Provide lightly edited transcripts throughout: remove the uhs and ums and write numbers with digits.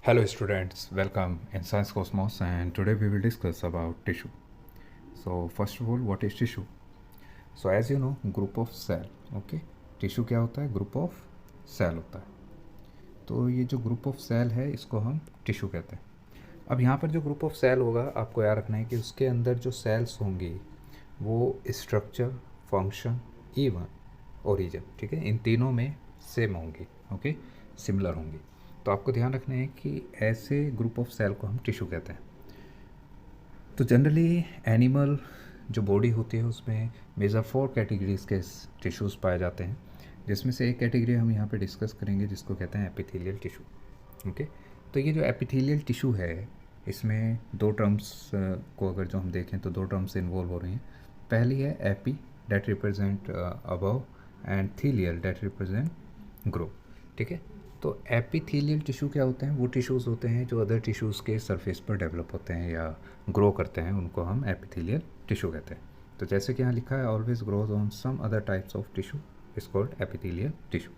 Hello students, welcome in Science Cosmos, and today we will discuss about tissue. So first of all, what is tissue? So as you know, group of cell, okay? Tissue क्या होता है? Group of cell होता है. तो ये जो group of cell है इसको हम टिश्यू कहते हैं. अब यहाँ पर जो ग्रुप ऑफ सेल होगा आपको याद रखना है कि उसके अंदर जो सेल्स होंगी वो स्ट्रक्चर, फंक्शन, इवन ओरिजिन, ठीक है, इन तीनों में सेम होंगी, ओके, सिमिलर होंगी. तो आपको ध्यान रखना है कि ऐसे ग्रुप ऑफ सेल को हम टिश्यू कहते हैं. तो जनरली एनिमल जो बॉडी होती है उसमें मेजर 4 कैटेगरीज के टिश्यूज़ पाए जाते हैं, जिसमें से एक कैटेगरी हम यहाँ पे डिस्कस करेंगे जिसको कहते हैं एपिथेलियल टिश्यू. ओके, तो ये जो एपिथेलियल टिश्यू है इसमें दो टर्म्स को अगर जो हम देखें तो दो टर्म्स इन्वॉल्व हो रही हैं. पहली है epi that represent above and thelial that represent grow. ठीक है, तो एपिथेलियल टिश्यू क्या होते हैं? वो टिश्यूज़ होते हैं जो अदर टिश्यूज़ के सरफेस पर डेवलप होते हैं या ग्रो करते हैं, उनको हम एपिथेलियल टिश्यू कहते हैं. तो जैसे कि यहाँ लिखा है always grows on some other types of tissue is called epithelial tissue.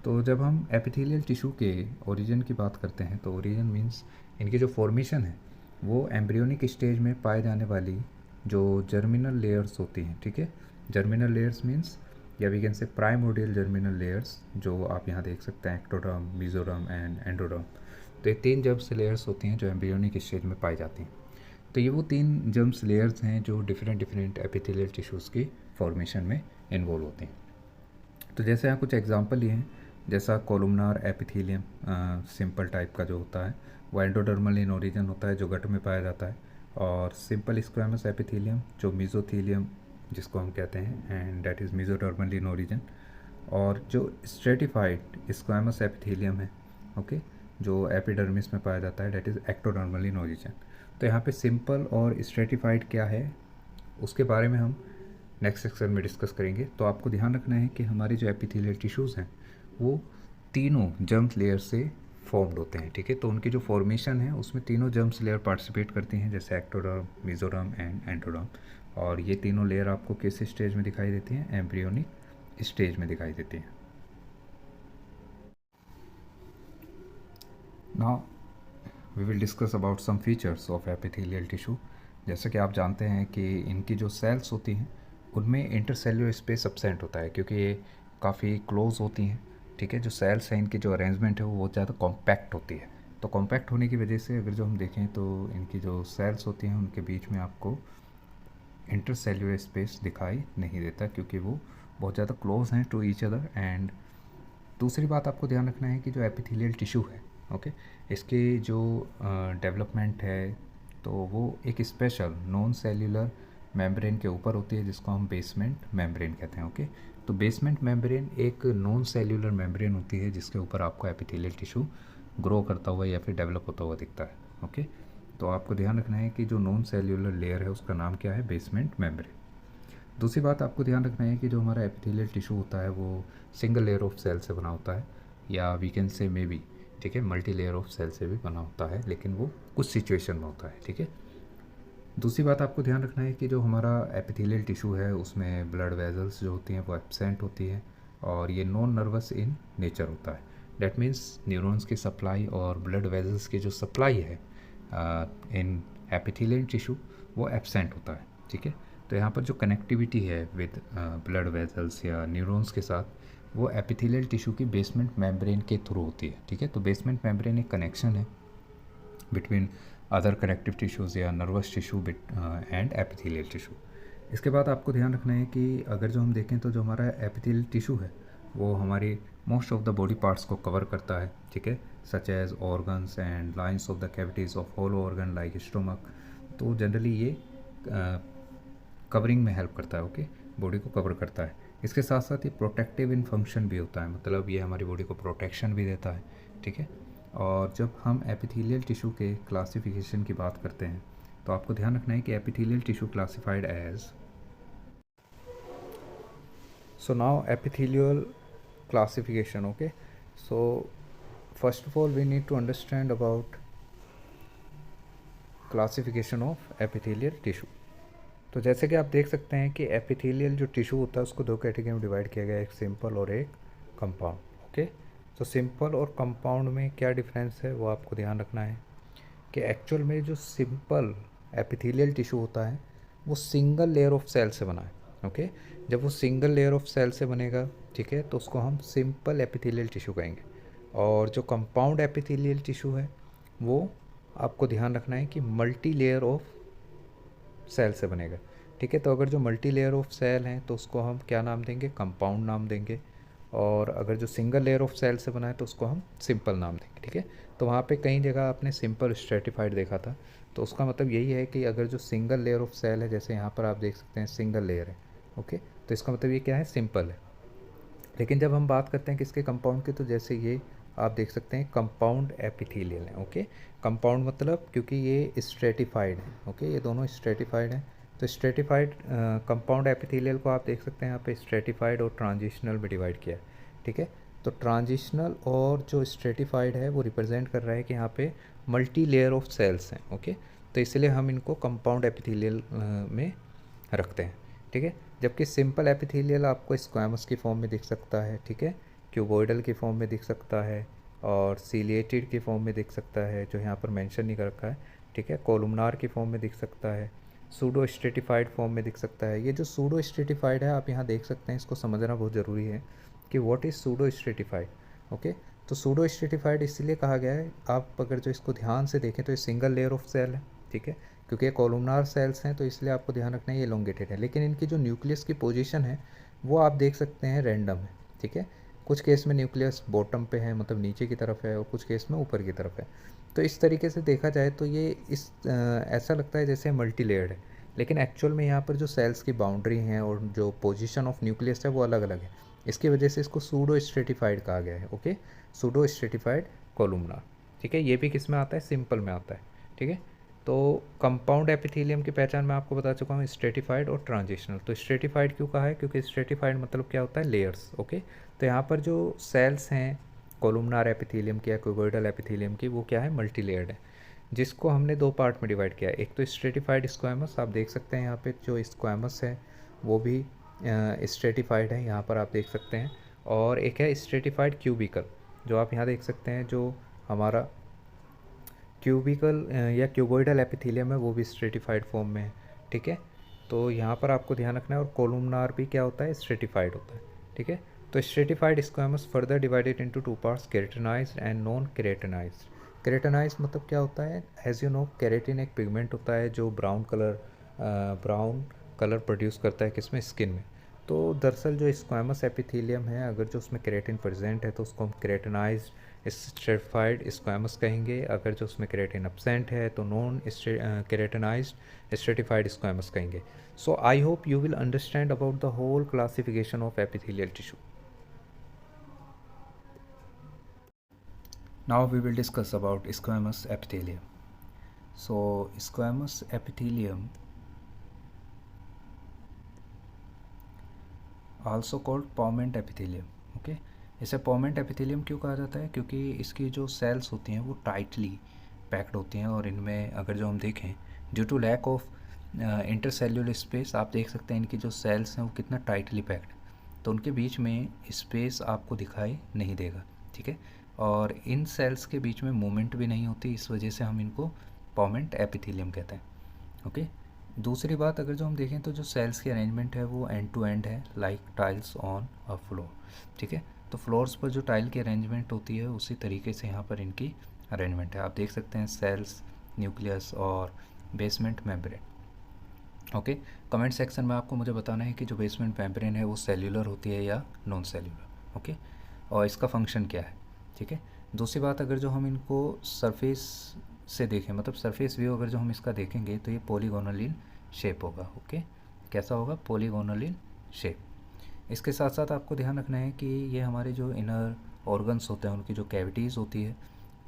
तो जब हम एपिथेलियल टिश्यू के ओरिजिन की बात करते हैं तो ओरिजिन मीन्स इनकी जो फॉर्मेशन है वो एम्ब्रियोनिक स्टेज में पाए जाने वाली जो जर्मिनल लेयर्स होती हैं. ठीक है, जर्मिनल लेयर्स मीन्स या we can say primordial germinal layers, जो आप यहाँ देख सकते हैं एक्टोडर्म, मेसोडर्म एंड एंडोडर्म. तो ये 3 जर्म्स लेयर्स होती हैं जो एम्ब्रियोनिक स्टेज में पाई जाती हैं. तो ये वो 3 जर्म्स लेयर्स हैं जो डिफरेंट एपिथेलियल टिश्यूज़ की फॉर्मेशन में इन्वॉल्व होती हैं. तो जैसे यहाँ कुछ एग्जांपल लिए हैं, जैसा कोलुमनार एपिथेलियम सिंपल टाइप का जो होता है वो एंडोडर्मल इन ओरिजिन होता है जो गट में पाया जाता है, और सिंपल स्क्वैमस एपिथेलियम जो मेसोथेलियम जिसको हम कहते हैं and that is mesodermal in origin, और जो स्ट्रेटिफाइड स्क्वैमस एपिथेलियम है, ओके, जो एपिडर्मिस में पाया जाता है that is ectodermal in origin. तो यहाँ पे सिंपल और स्ट्रेटिफाइड क्या है उसके बारे में हम नेक्स्ट सेक्शन में डिस्कस करेंगे. तो आपको ध्यान रखना है कि हमारे जो एपिथेलियल टिश्यूज़ हैं वो तीनों जर्म्स लेयर से फॉर्म्ड होते हैं. ठीक है, तो उनकी जो फॉर्मेशन है उसमें तीनों जर्म्स लेयर पार्टिसिपेट करती हैं, जैसे एक्टोडर्म, मेसोडर्म एंड एंडोडर्म. और ये तीनों लेयर आपको किस स्टेज में दिखाई देती हैं? एम्ब्रियोनिक स्टेज में दिखाई देती हैं. Now we will discuss about some features of epithelial tissue. जैसे कि आप जानते हैं कि इनकी जो सेल्स होती हैं उनमें इंटरसेल्युलर स्पेस एब्सेंट होता है क्योंकि ये काफ़ी क्लोज होती हैं. ठीक है, जो सेल्स हैं इनकी जो अरेंजमेंट है वो बहुत ज़्यादा कॉम्पैक्ट होती है. तो कॉम्पैक्ट होने की वजह से अगर जो हम देखें तो इनकी जो सेल्स होती हैं उनके बीच में आपको इंटरसेल्युलर स्पेस दिखाई नहीं देता क्योंकि वो बहुत ज़्यादा क्लोज हैं टू ईच अदर. एंड दूसरी बात आपको ध्यान रखना है कि जो एपिथेलियल टिश्यू है, ओके, इसकी जो डेवलपमेंट है तो वो एक स्पेशल नॉन सेल्यूलर मेम्ब्रेन के ऊपर होती है जिसको हम बेसमेंट मेम्ब्रेन कहते हैं. ओके, तो बेसमेंट मेम्ब्रेन एक नॉन सेल्यूलर मेम्ब्रेन होती है जिसके ऊपर आपको एपिथेलियल टिश्यू ग्रो करता हुआ या फिर डेवलप होता हुआ दिखता है. ओके, तो आपको ध्यान रखना है कि जो नॉन सेल्यूलर लेयर है उसका नाम क्या है? Basement membrane. दूसरी बात आपको ध्यान रखना है कि जो हमारा एपिथेलियल टिश्यू होता है वो सिंगल लेयर ऑफ सेल से बना होता है, या वी कैन से मे बी, ठीक है, मल्टी लेयर ऑफ सेल से भी बना होता है, लेकिन वो कुछ सिचुएशन में होता है. ठीक है, दूसरी बात आपको ध्यान रखना है कि जो हमारा एपिथेलियल टिश्यू है उसमें ब्लड वेजल्स जो होती हैं वो एब्सेंट होती हैं, और ये नॉन नर्वस इन नेचर होता है. डैट मीन्स न्यूरॉन्स की सप्लाई और ब्लड वेजल्स की जो सप्लाई है इन एपिथेलियल टिश्यू वो एब्सेंट होता है. ठीक है, तो यहाँ पर जो कनेक्टिविटी है विद ब्लड वेजल्स या न्यूरॉन्स के साथ वो एपिथेलियल टिश्यू की बेसमेंट मेम्ब्रेन के थ्रू होती है. ठीक है, तो बेसमेंट मेम्ब्रेन एक कनेक्शन है बिटवीन अदर कनेक्टिव टिश्यूज़ या nervous tissue and epithelial tissue. इसके बाद आपको ध्यान रखना है कि अगर जो हम देखें तो जो हमारा एपिथेलियल टिश्यू है वो हमारी most of the body parts को कवर करता है. ठीक है, such as organs and lines of the cavities of hollow organ like stomach. तो जनरली ये कवरिंग में हेल्प करता है. ओके, बॉडी को कवर करता है. इसके साथ साथ ये प्रोटेक्टिव इन फंक्शन भी होता है, मतलब ये हमारी बॉडी को प्रोटेक्शन भी देता है. ठीक है, और जब हम एपिथेलियल टिश्यू के क्लासिफिकेशन की बात करते हैं तो आपको ध्यान रखना है कि epithelial tissue classified as, so now epithelial classification. Okay, so first of all we need to understand about classification of epithelial tissue. तो जैसे कि आप देख सकते हैं कि एपिथेलियल जो टिश्यू होता है उसको दो कैटेगरी में डिवाइड किया गया है, एक सिंपल और एक कंपाउंड. ओके, तो सिंपल और कंपाउंड में क्या डिफरेंस है वो आपको ध्यान रखना है कि एक्चुअल में जो सिंपल एपिथेलियल टिश्यू होता है वो सिंगल लेयर ऑफ सेल से बना है। ओके, जब वो सिंगल लेयर ऑफ सेल से बनेगा, ठीक है, तो उसको हम सिंपल एपिथेलियल टिश्यू कहेंगे। और जो कंपाउंड एपिथेलियल टिश्यू है वो आपको ध्यान रखना है कि मल्टी लेयर ऑफ सेल से बनेगा। ठीक है, तो अगर जो मल्टी लेयर ऑफ सेल हैं तो उसको हम क्या नाम देंगे, कंपाउंड नाम देंगे। और अगर जो सिंगल लेयर ऑफ सेल से बना है तो उसको हम सिंपल नाम देंगे। ठीक है, तो वहाँ पे कई जगह आपने सिंपल स्ट्रेटिफाइड देखा था, तो उसका मतलब यही है कि अगर जो सिंगल लेयर ऑफ सेल है, जैसे यहाँ पर आप देख सकते हैं सिंगल लेयर है, ओके, तो इसका मतलब ये क्या है, सिंपल है। लेकिन जब हम बात करते हैं किसके, कंपाउंड के, तो जैसे ये आप देख सकते हैं कंपाउंड एपिथेलियल है। ओके, कंपाउंड मतलब क्योंकि ये स्ट्रेटिफाइड है, ओके, ये दोनों स्ट्रेटिफाइड हैं, तो स्ट्रेटिफाइड कंपाउंड एपिथेलियल को आप देख सकते हैं यहाँ पे स्ट्रेटिफाइड और ट्रांजिशनल में डिवाइड किया है। ठीक है, तो ट्रांजिशनल और जो स्ट्रेटिफाइड है वो रिप्रेजेंट कर रहा है कि यहाँ पे मल्टी लेयर ऑफ सेल्स हैं। ओके, तो इसलिए हम इनको कंपाउंड एपिथेलियल में रखते हैं। ठीक है, जबकि सिंपल एपिथेलियल आपको स्क्वैमस की फॉर्म में दिख सकता है, ठीक है, क्यूबॉइडल की फॉर्म में दिख सकता है, और सीलिएटेड की फॉर्म में दिख सकता है, जो यहाँ पर मेंशन नहीं कर रखा है। ठीक है, कोलुमनार की फॉर्म में दिख सकता है, सूडो स्ट्रेटिफाइड फॉर्म में दिख सकता है। ये जो सूडो स्ट्रेटिफाइड है आप यहाँ देख सकते हैं, इसको समझना बहुत ज़रूरी है कि what is pseudo stratified. Okay, तो सूडो स्ट्रेटिफाइड इसलिए कहा गया है, आप अगर जो इसको ध्यान से देखें तो ये सिंगल लेयर ऑफ सेल है। ठीक है, क्योंकि ये कॉलमनार सेल्स हैं तो इसलिए आपको ध्यान रखना है ये एलोंगेटेड है, लेकिन इनकी जो न्यूक्लियस की पोजीशन है वो आप देख सकते हैं रैंडम है। ठीक है, कुछ केस में न्यूक्लियस बॉटम पे है, मतलब नीचे की तरफ है, और कुछ केस में ऊपर की तरफ है। तो इस तरीके से देखा जाए तो ये ऐसा लगता है जैसे मल्टी लेयर्ड है, लेकिन एक्चुअल में यहाँ पर जो सेल्स की बाउंड्री हैं और जो पोजीशन ऑफ न्यूक्लियस है वो अलग अलग है। इसकी वजह से इसको सूडो स्ट्रेटिफाइड कहा गया है। Okay, pseudo stratified columnar. ठीक है, ये भी किस में आता है, सिंपल में आता है। ठीक है, तो कंपाउंड एपिथेलियम की पहचान मैं आपको बता चुका हूँ, स्ट्रेटिफाइड और ट्रांजिशनल। तो स्ट्रेटिफाइड क्यों कहा है, क्योंकि स्ट्रेटिफाइड मतलब क्या होता है, लेयर्स। ओके, तो यहाँ पर जो सेल्स हैं कोलुमनार एपिथेलियम की या क्यूबॉइडल एपिथेलियम की, वो क्या है, मल्टी लेयर्ड है, जिसको हमने दो पार्ट में डिवाइड किया है। एक तो स्ट्रेटिफाइड स्क्वैमस, आप देख सकते हैं यहाँ पे जो स्क्वैमस है वो भी स्ट्रेटिफाइड है, यहाँ पर आप देख सकते हैं। और एक है स्ट्रेटिफाइड क्यूबिकल, जो आप यहाँ देख सकते हैं, जो हमारा क्यूबिकल या क्यूबॉइडल एपिथेलियम है वो भी स्ट्रेटिफाइड फॉर्म में है। ठीक है, तो यहाँ पर आपको ध्यान रखना है। और कोलुमनार भी क्या होता है, स्ट्रेटिफाइड होता है। ठीक है, तो stratified squamous further divided into two parts, keratinised and non keratinised. Keratinised मतलब क्या होता है, एज यू नो केराटिन एक पिगमेंट होता है जो ब्राउन कलर प्रोड्यूस करता है, किसमें, स्किन में। तो दरअसल जो स्क्वैमस एपिथेलियम है, अगर जो उसमें केराटिन प्रेजेंट है तो उसको हम केराटिनाइज्ड स्ट्रेटिफाइड स्क्वैमस कहेंगे। अगर जो उसमें केराटिन एब्सेंट है तो नॉन केराटिनाइज्ड स्ट्रेटिफाइड स्क्वैमस कहेंगे। So I hope you will understand about the whole classification of epithelial tissue. Now we will discuss about squamous epithelium. So squamous epithelium, also called Paument epithelium. Okay, इसे Paument epithelium क्यों कहा जाता है, क्योंकि इसकी जो sales होती हैं वो टाइटली पैक्ड होती हैं, और इनमें अगर जो हम देखें due to lack of intercellular space, आप देख सकते हैं इनकी जो सेल्स हैं वो कितना टाइटली पैक्ड, तो उनके बीच में स्पेस आपको दिखाई नहीं देगा। ठीक है, और इन सेल्स के बीच में मूवमेंट भी नहीं होती, इस वजह से हम इनको पॉमेंट एपिथेलियम कहते हैं। ओके, दूसरी बात अगर जो हम देखें तो जो सेल्स की अरेंजमेंट है वो एंड टू एंड है, like tiles on a floor. ठीक है, तो फ्लोर्स पर जो टाइल की अरेंजमेंट होती है उसी तरीके से यहाँ पर इनकी अरेंजमेंट है। आप देख सकते हैं सेल्स, न्यूक्लियस और basement membrane. Okay, comment section में आपको मुझे बताना है कि जो बेसमेंट मेम्ब्रेन है वो सेल्यूलर होती है या नॉन सेल्यूलर। ओके, और इसका फंक्शन क्या है। ठीक है, दूसरी बात अगर जो हम इनको सरफेस से देखें, मतलब सरफेस व्यू अगर जो हम इसका देखेंगे तो ये पॉलीगोनल इन शेप होगा। ओके, कैसा होगा, पॉलीगोनल इन शेप। इसके साथ साथ आपको ध्यान रखना है कि ये हमारे जो इनर ऑर्गन्स होते हैं उनकी जो कैविटीज़ होती है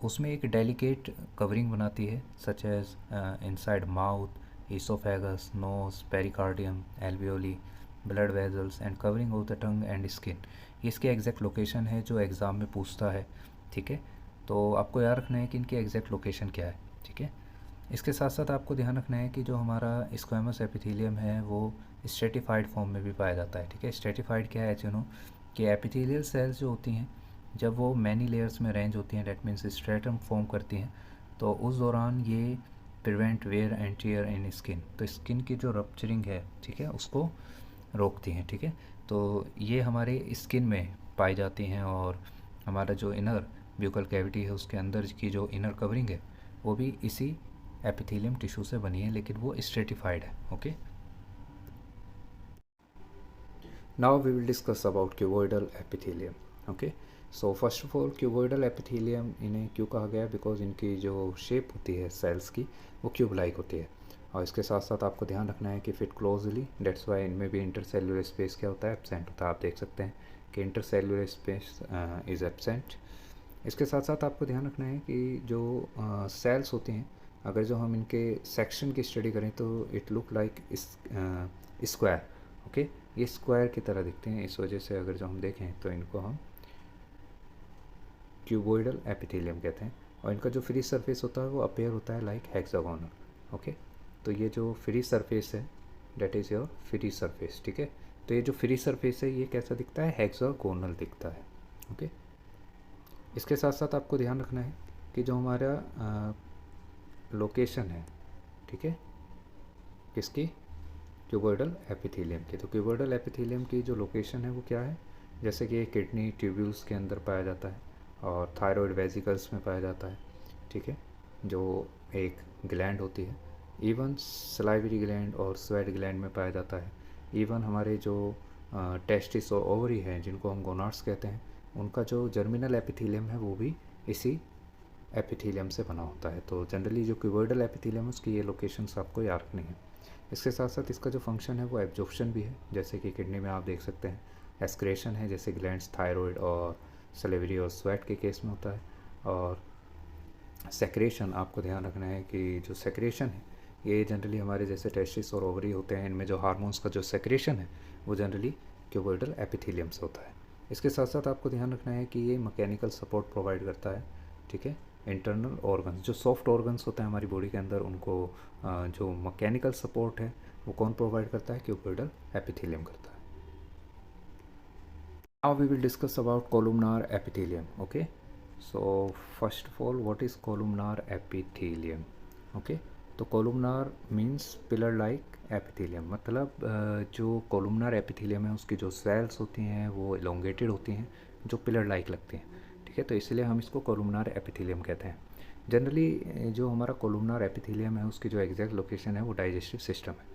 उसमें एक डेलिकेट कवरिंग बनाती है, such as inside mouth, oesophagus, nose, pericardium, alveoli, blood vessels and covering of the tongue and skin. ये इसकी एग्जैक्ट लोकेशन है जो एग्ज़ाम में पूछता है। ठीक है, तो आपको याद रखना है कि इनकी एग्जैक्ट लोकेशन क्या है। ठीक है, इसके साथ साथ आपको ध्यान रखना है कि जो हमारा स्क्वैमस एपिथेलियम है वो स्ट्रेटिफाइड फॉर्म में भी पाया जाता है। ठीक है, स्ट्रेटिफाइड क्या है, यू नो कि एपिथेलियल सेल्स जो होती हैं जब वो मैनी लेयर्स में अरेंज होती हैं, डेट मीन्स स्ट्रेटम फॉर्म करती हैं, तो उस दौरान ये prevent wear and tear in skin, तो स्किन की जो रप्चरिंग है, ठीक है, उसको रोकती हैं, ठीक है। तो ये हमारे स्किन में पाई जाती हैं, और हमारा जो इनर ब्यूकल कैविटी है उसके अंदर की जो इनर कवरिंग है वो भी इसी एपिथेलियम टिश्यू से बनी है, लेकिन वो स्ट्रेटिफाइड है। Okay, now we will discuss about cuboidal epithelium. Okay, so first of all cuboidal epithelium इन्हें क्यों कहा गया, बिकॉज इनकी जो शेप होती है सेल्स की वो क्यूब लाइक होती है, और इसके साथ साथ आपको ध्यान रखना है कि फिट क्लोजली, डेट्स वाई इनमें भी इंटरसेल्युलर स्पेस क्या होता है, एब्सेंट होता है। आप देख सकते हैं कि इंटरसेल्युलर स्पेस इज़ एब्सेंट। इसके साथ साथ आपको ध्यान रखना है कि जो सेल्स होती हैं, अगर जो हम इनके सेक्शन की स्टडी करें तो it look like square. Okay, ये स्क्वायर की तरह दिखते हैं, इस वजह से अगर जो हम देखें तो इनको हम क्यूबोइडल एपिथेलियम कहते हैं। और इनका जो फ्री सरफेस होता है वो अपेयर होता है लाइक हेक्सागोनल। ओके, तो ये जो फ्री सरफेस है that is your free surface, ठीक है। तो ये जो फ्री सरफेस है ये कैसा दिखता है, हेक्सागोनल दिखता है। ओके, इसके साथ साथ आपको ध्यान रखना है कि जो हमारा लोकेशन है, ठीक है, किसकी, क्यूबोइडल एपिथेलियम की। तो क्यूबोइडल एपिथेलियम की जो लोकेशन है वो क्या है, जैसे कि किडनी ट्यूब्यूल्स के अंदर पाया जाता है, और थायराइड वेसिकल्स में पाया जाता है, ठीक है, जो एक ग्लैंड होती है। इवन सलाइवरी ग्लैंड और स्वेट ग्लैंड में पाया जाता है। इवन हमारे जो टेस्टिस और ओवरी हैं, जिनको हम गोनाड्स कहते हैं, उनका जो जर्मिनल एपिथेलियम है वो भी इसी एपिथेलियम से बना होता है। तो जनरली जो क्यूबोइडल एपिथेलियम है उसकी ये लोकेशंस आपको याद रखनी है। इसके साथ साथ इसका जो फंक्शन है वो एब्जॉर्प्शन भी है, जैसे कि किडनी में आप देख सकते हैं एस्क्रेशन है, जैसे ग्लैंड्स थायराइड और सलेवरी और स्वेट के केस में होता है। और सेक्रेशन, आपको ध्यान रखना है कि जो सेक्रेशन है ये जनरली हमारे जैसे टेस्टिस और ओवरी होते हैं, इनमें जो हार्मोन्स का जो सेक्रेशन है वो जनरली क्यूबोइडल एपिथेलियम से होता है। इसके साथ साथ आपको ध्यान रखना है कि ये मैकेनिकल सपोर्ट प्रोवाइड करता है, ठीक है। इंटरनल ऑर्गन्स, जो सॉफ्ट ऑर्गन्स होते हैं हमारी बॉडी के अंदर, उनको जो मैकेनिकल सपोर्ट है वो कौन प्रोवाइड करता है, क्यूबोइडल एपिथेलियम करता है। Now we will discuss about columnar epithelium. Okay, so first of all what is columnar epithelium? Okay, तो columnar means pillar like epithelium, मतलब जो columnar epithelium है उसकी जो cells होती हैं वो elongated होती हैं, जो pillar like लगती हैं, ठीक है। तो इसलिए हम इसको columnar epithelium कहते हैं। जनरली जो हमारा columnar epithelium है उसकी जो एग्जैक्ट लोकेशन है वो डाइजेस्टिव सिस्टम है।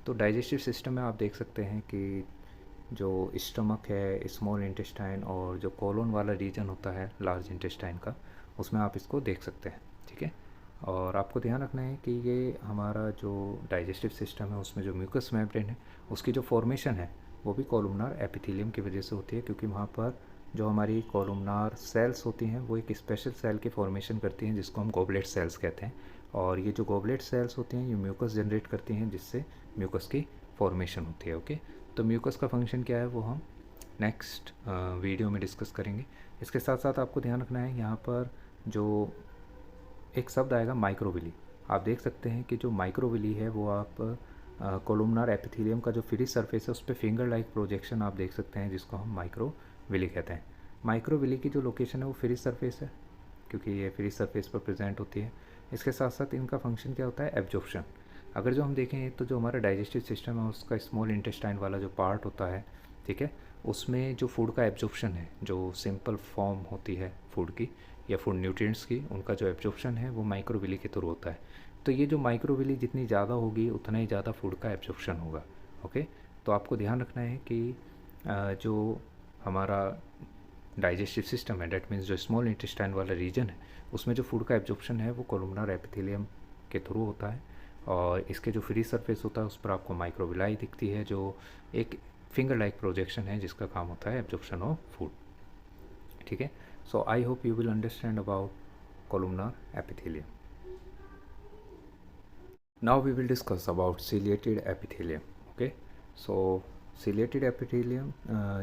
तो डाइजेस्टिव सिस्टम में आप देख सकते हैं कि जो स्टमक है, स्मॉल इंटेस्टाइन और जो कॉलोन वाला रीजन होता है लार्ज इंटेस्टाइन का, उसमें आप इसको देख सकते हैं, ठीक है। और आपको ध्यान रखना है कि ये हमारा जो डाइजेस्टिव सिस्टम है उसमें जो म्यूकस मेम्ब्रेन है उसकी जो फॉर्मेशन है वो भी कॉलुमनार एपिथेलियम की वजह से होती है, क्योंकि वहाँ पर जो हमारी कॉलुमनार सेल्स होती हैं वो एक स्पेशल सेल की फॉर्मेशन करती हैं जिसको हम गॉबलेट सेल्स कहते हैं। और ये जो गॉबलेट सेल्स होती हैं ये म्यूकस जनरेट करती हैं, जिससे म्यूकस की फॉर्मेशन होती है। ओके, तो म्यूकस का फंक्शन क्या है वो हम नेक्स्ट वीडियो में डिस्कस करेंगे। इसके साथ साथ आपको ध्यान रखना है यहाँ पर जो एक शब्द आएगा माइक्रोविली, आप देख सकते हैं कि जो माइक्रोविली है वो आप कोलुमनार एपिथेलियम का जो फ्री सरफेस है उस पर फिंगर लाइक प्रोजेक्शन आप देख सकते हैं, जिसको हम माइक्रोविली कहते हैं। माइक्रोविली की जो लोकेशन है वो फ्री सरफेस है, क्योंकि ये फ्री सरफेस पर प्रेजेंट होती है। इसके साथ साथ इनका फंक्शन क्या होता है, एब्जॉर्प्शन। अगर जो हम देखें तो जो हमारा डाइजेस्टिव सिस्टम है उसका स्मॉल इंटेस्टाइन वाला जो पार्ट होता है, ठीक है, उसमें जो फूड का एब्जॉर्प्शन है, जो सिंपल फॉर्म होती है फूड की या फूड न्यूट्रिएंट्स की, उनका जो एब्जॉर्प्शन है वो माइक्रोविली के थ्रू होता है। तो ये जो माइक्रोविली जितनी ज़्यादा होगी उतना ही ज़्यादा फूड का एब्जॉर्प्शन होगा। ओके, तो आपको ध्यान रखना है कि जो हमारा डाइजेस्टिव सिस्टम है, डेट मीन्स जो स्मॉल इंटेस्टाइन वाला रीजन है, उसमें जो फूड का एब्जॉर्प्शन है वो कोलुमनार एपिथेलियम के थ्रू होता है। और इसके जो फ्री सरफेस होता है उस पर आपको माइक्रोविलाई दिखती है, जो एक फिंगर लाइक प्रोजेक्शन है जिसका काम होता है एब्जॉर्प्शन ऑफ फूड, ठीक है। So I hope you will understand about columnar epithelium. Now we will discuss about ciliated epithelium. Okay, so ciliated epithelium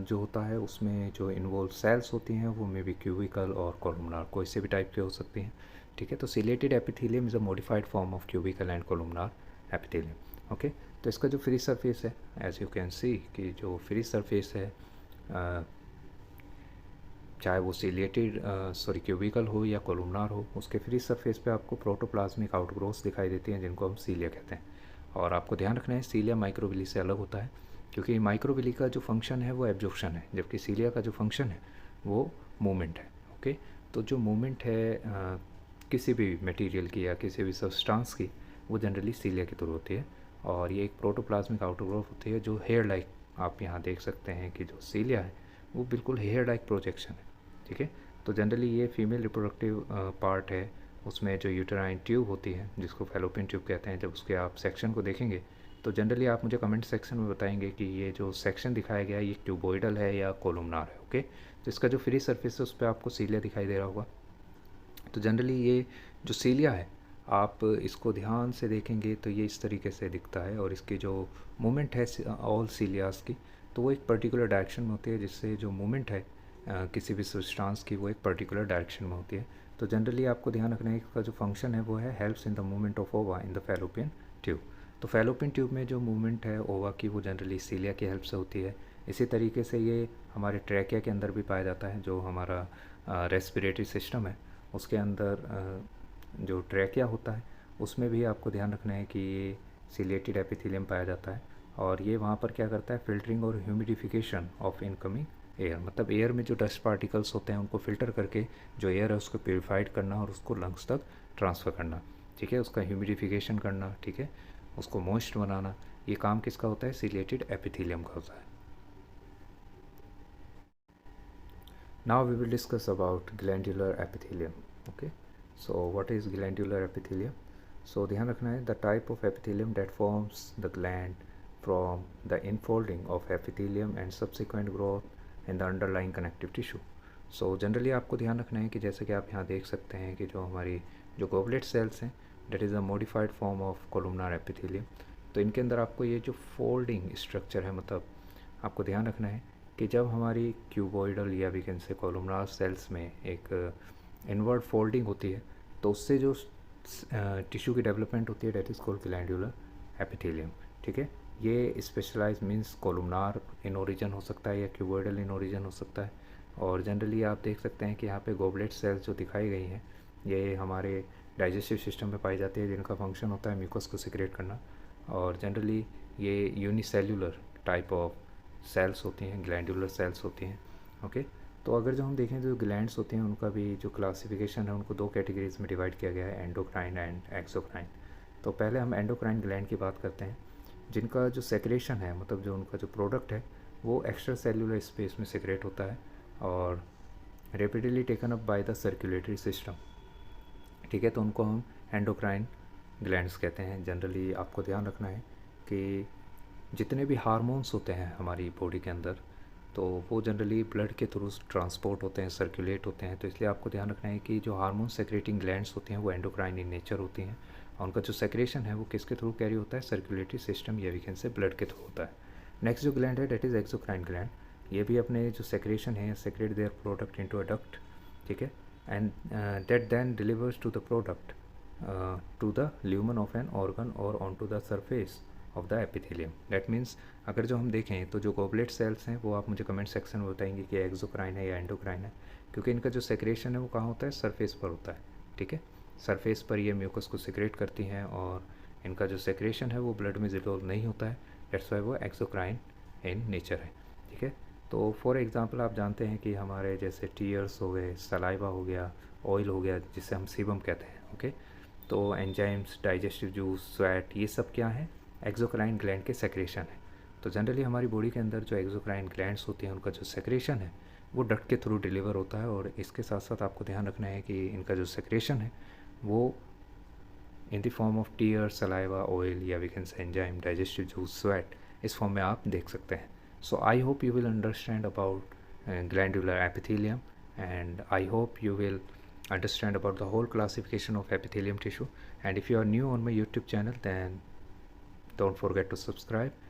जो होता है उसमें जो इन्वॉल्व सेल्स होती हैं वो मे बी क्यूबिकल और कोलुमनार, कोई से भी टाइप के हो सकती हैं, ठीक है। तो ciliated epithelium is a modified form of cubicle and columnar epithelium. Okay, तो इसका जो फ्री सरफेस है, एज यू कैन सी कि जो फ्री सरफेस है चाहे वो सीलिएटेड क्यूबिकल हो या कोलुमनार हो, उसके फ्री सरफेस पे आपको प्रोटोप्लाज्मिक आउटग्रोथ्स दिखाई देती हैं जिनको हम सीलिया कहते हैं। और आपको ध्यान रखना है सीलिया माइक्रोविली से अलग होता है, क्योंकि माइक्रोविली का जो फंक्शन है वो एब्जॉर्प्शन है, जबकि सीलिया का जो फंक्शन है वो मूवमेंट है। ओके, तो जो मूवमेंट है किसी भी मटेरियल की या किसी भी सब्सटेंस की, वो जनरली सीलिया के थ्रू होती है। और ये एक प्रोटोप्लाज्मिक आउटग्रोथ होती है जो हेयर लाइक, आप यहाँ देख सकते हैं कि जो सीलिया है वो बिल्कुल हेयर लाइक प्रोजेक्शन है। ठीक है, तो जनरली ये फीमेल रिप्रोडक्टिव पार्ट है, उसमें जो यूटेराइन ट्यूब होती है जिसको फैलोपियन ट्यूब कहते हैं, जब उसके आप सेक्शन को देखेंगे तो जनरली आप मुझे कमेंट सेक्शन में बताएंगे कि ये जो सेक्शन दिखाया गया है ये ट्यूबोइडल है या कोलुमनार है। ओके, तो इसका जो फ्री सरफेस है उस पर आपको सीलिया दिखाई दे रहा होगा। तो जनरली ये जो सीलिया है, आप इसको ध्यान से देखेंगे तो ये इस तरीके से दिखता है, और इसकी जो मूवमेंट है ऑल सीलियास की, तो वो एक पर्टिकुलर डायरेक्शन में होती है, जिससे जो मूवमेंट है किसी भी सब्सटेंस की वो एक पर्टिकुलर डायरेक्शन में होती है। तो जनरली आपको ध्यान रखना है इसका जो फंक्शन है वो है helps in the movement of ओवा इन द फैलोपियन ट्यूब। तो फैलोपियन ट्यूब में जो मूवमेंट है ओवा की वो जनरली सीलिया की हेल्प से होती है। इसी तरीके से ये हमारे ट्रैकिया के अंदर भी पाया जाता है, जो हमारा रेस्पिरेटरी सिस्टम है उसके अंदर जो ट्रैकिया होता है उसमें भी आपको ध्यान रखना है कि ये सिलेटेड एपिथेलियम पाया जाता है, और ये वहाँ पर क्या करता है, फिल्टरिंग और ह्यूमिडिफिकेशन ऑफ इनकमिंग एयर, मतलब एयर में जो डस्ट पार्टिकल्स होते हैं उनको फिल्टर करके जो एयर है उसको प्योरीफाइड करना और उसको लंग्स तक ट्रांसफ़र करना। ठीक है, उसका ह्यूमिडिफिकेशन करना, ठीक है, उसको मॉइस्ट बनाना, ये काम किसका होता है, सिलेटेड एपिथेलियम का होता है। Now we will discuss about glandular epithelium. Okay, so what is glandular epithelium? So ध्यान रखना है the type of epithelium that forms the gland from the infolding of epithelium and subsequent growth in the underlying connective tissue. So generally आपको ध्यान रखना है कि जैसे कि आप यहाँ देख सकते हैं कि जो हमारी जो गोबलेट सेल्स हैं that is a modified form of columnar epithelium, तो इनके अंदर आपको ये जो फोल्डिंग स्ट्रक्चर है, मतलब आपको ध्यान रखना है कि जब हमारी क्यूबोइडल या we can say columnar cells में एक इनवर्ड फोल्डिंग होती है तो उससे जो टिश्यू की डेवलपमेंट होती है that is called glandular epithelium. ठीक है, ये specialise means columnar in origin हो सकता है या क्यूबोइडल इन ओरिजिन हो सकता है। और जनरली आप देख सकते हैं कि यहाँ पे गोबलेट सेल्स जो दिखाई गई हैं ये हमारे डाइजेस्टिव सिस्टम में पाई जाती है, जिनका फंक्शन होता है म्यूकस को सिक्रेट करना। और जनरली ये यूनिसेल्युलर टाइप ऑफ सेल्स होती हैं, ग्लैंडुलर सेल्स होती हैं। ओके, तो अगर जो हम देखें जो ग्लैंड्स होती हैं उनका भी जो क्लासिफिकेशन है उनको दो कैटेगरीज में डिवाइड किया गया है, एंडोक्राइन एंड एक्सोक्राइन। तो पहले हम एंडोक्राइन ग्लैंड की बात करते हैं, जिनका जो सेक्रेशन है, मतलब जो उनका जो प्रोडक्ट है वो एक्स्ट्रा सेल्यूलर स्पेस में सेक्रेट होता है और rapidly taken up by the circulatory system. ठीक है, तो उनको हम एंडोक्राइन ग्लैंड्स कहते हैं। जनरली आपको ध्यान रखना है कि जितने भी हार्मोन्स होते हैं हमारी बॉडी के अंदर तो वो जनरली ब्लड के थ्रू ट्रांसपोर्ट होते हैं, सर्कुलेट होते हैं। तो इसलिए आपको ध्यान रखना है कि जो हार्मोन सेक्रेटिंग ग्लैंड्स होती हैं वो एंडोक्राइन इन नेचर होती हैं, और उनका जो सेक्रेशन है वो किसके थ्रू कैरी होता है, सर्कुलेटरी सिस्टम या वी कैन से ब्लड के थ्रू होता है। नेक्स्ट जो ग्लैंड है डेट इज़ एक्सोक्राइन ग्लैंड, ये भी अपने जो सेक्रेशन है secrete their product into a duct. ठीक है, and that then delivers to the product to the lumen of an organ और on to the surface of the epithelium. That means अगर जो हम देखें तो जो गोबलेट सेल्स हैं वो आप मुझे कमेंट सेक्शन में बताएंगे कि एक्सोक्राइन है या एंडोक्राइन है, क्योंकि इनका जो सेक्रेशन है वो कहाँ होता है, सरफेस पर होता है। ठीक है, सरफेस पर ये म्यूकस को सिक्रेट करती हैं और इनका जो सेक्रेशन है वो ब्लड में डिसॉल्व नहीं होता है, दैट्स वाई वो एक्सोक्राइन इन नेचर है। ठीक है, तो फॉर एग्जांपल आप जानते हैं कि हमारे जैसे टीयर्स हो गए, सलाइवा हो गया, ऑयल हो गया जिसे हम सीबम कहते हैं। ओके, तो एंजाइम्स, डाइजेस्टिव जूस, स्वेट, ये सब क्या है, एक्सोक्राइन ग्लैंड के सेक्रेशन है। तो जनरली हमारी बॉडी के अंदर जो एक्सोक्राइन ग्लैंड्स होती हैं उनका जो सेक्रेशन है वो डक्ट के थ्रू डिलीवर होता है, और इसके साथ साथ आपको ध्यान रखना है कि इनका जो सेक्रेशन है वो in the form of tear, saliva, oil या we can say enzyme, digestive juice, sweat, इस फॉर्म में आप देख सकते हैं। So I hope you will understand about glandular epithelium, and I hope you will understand about the whole classification of epithelium tissue. And if you are new on my YouTube channel, then don't forget to subscribe